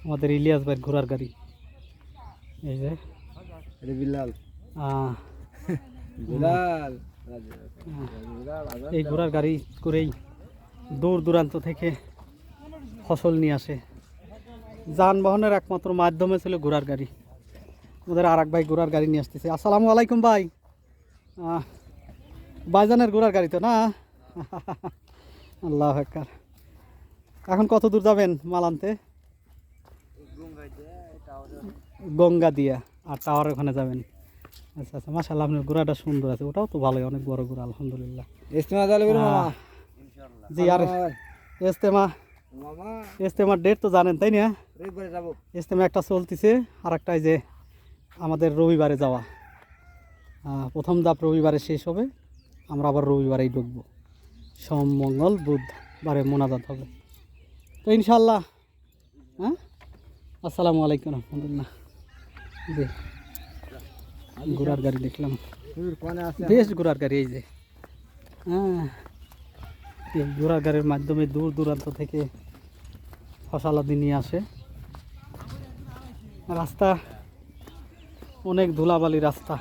আমাদের ইলিয়াস ভাই ঘোড়ার গাড়ি। এই যে বিলাল এই ঘোড়ার গাড়ি করেই দূর দূরান্ত থেকে ফসল নিয়ে আসে। যানবাহনের একমাত্র মাধ্যমে ছিল ঘোড়ার গাড়ি। ওদের আর এক ভাই ঘোড়ার গাড়ি নিয়ে আসতেছে। আসসালামু আলাইকুম ভাই। ভাইজানের ঘোড়ার গাড়ি তো না? আল্লাহু আকবার। এখন কত দূর যাবেন মাল আনতে? গঙ্গা দিয়া আর টাওয়ার ওখানে যাবেন। আচ্ছা আচ্ছা, মাশাআল্লাহ আপনার ঘোড়াটা সুন্দর আছে। ওটাও তো ভালোই, অনেক বড় ঘোড়া আলহামদুলিল্লাহ। জি আর ইজতেমার ডেট তো জানেন তাই না? ইজতেমা একটা চলতেছে, আর একটা যে আমাদের রবিবারে যাওয়া। প্রথম ধাপ রবিবারে শেষ হবে, আমরা আবার রবিবারেই ঢুকবো। সোম মঙ্গল বুধবারে মোনাজাত হবে তো ইনশাল্লাহ। হ্যাঁ, আসসালামু আলাইকুম রহমতুল্লাহ। জি ঘোড়ার গাড়ি দেখলাম, বেশ ঘোড়ার গাড়ি। এই যে এই ঘোড়ার গাড়ির মাধ্যমে দূর দূরান্ত থেকে ফসলাদি নিয়ে আসে। রাস্তা অনেক ধুলাবালি রাস্তা।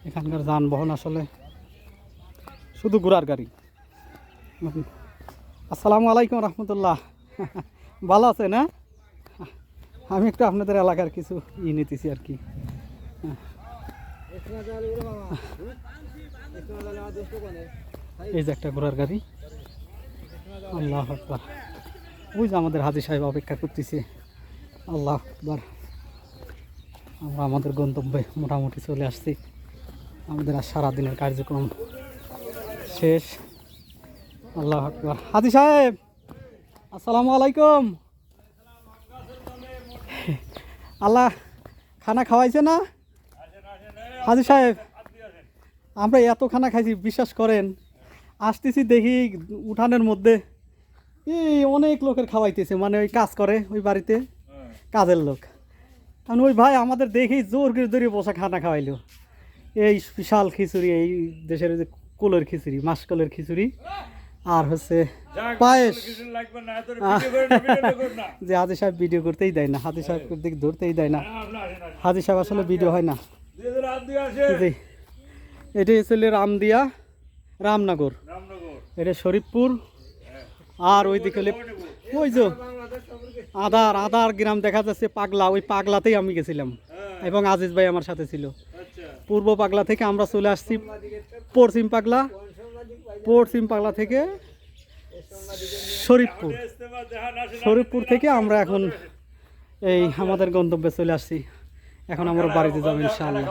এখানকার যানবাহন আসলে শুধু ঘোড়ার গাড়ি। আসসালামু আলাইকুম রহমতুল্লাহ। ভালো আছে না? আমি একটু আপনাদের এলাকার কিছু নিতেছি আর কি। এই যে একটা ঘোড়ার গাড়ি। আল্লাহু আকবার। ওই যে আমাদের হাজী সাহেব অপেক্ষা করতেছে। আল্লাহু আকবার। আমরা আমাদের গন্তব্যে মোটামুটি চলে আসছি। আমাদের আর সারাদিনের কার্যক্রম শেষ। আল্লাহু আকবার। হাজী সাহেব আসসালামু আলাইকুম। আল্লাহ খানা খাওয়াইছে না হাজী সাহেব? আমরা এত খানা খাইছি, বিশ্বাস করেন। আসতেছি দেখি উঠানের মধ্যে এই অনেক লোকের খাওয়াইতেছে, মানে ওই কাজ করে ওই বাড়িতে কাজের লোক। কারণ ওই ভাই আমাদের দেখেই জোর করে দড়িয়ে বসা খানা খাওয়াইলো। এই বিশাল খিচুড়ি, এই দেশের যে কোলের খিচুড়ি, মাসকলের খিচুড়ি, আর হচ্ছে পায়েস। যে হাজী সাহেব ভিডিও করতেই দেয় না, হাজী সাহেব দিক ধরতেই দেয় না। হাজী সাহেব আসলে ভিডিও হয় না। এটাই ছিল রামনগর, এটা শরীফপুর। আর ওই দিকে ওই যে আদার গ্রাম দেখা যাচ্ছে, পাগলা। ওই পাগলাতেই আমি গেছিলাম এবং আজিজ ভাই আমার সাথে ছিল। পূর্ব পাগলা থেকে আমরা চলে আসছি পশ্চিম পাগলা থেকে শরীফপুর থেকে আমরা এখন এই আমাদের গন্তব্যে চলে আসছি। এখন আমরা বাড়িতে যাবো ইনশাআল্লাহ।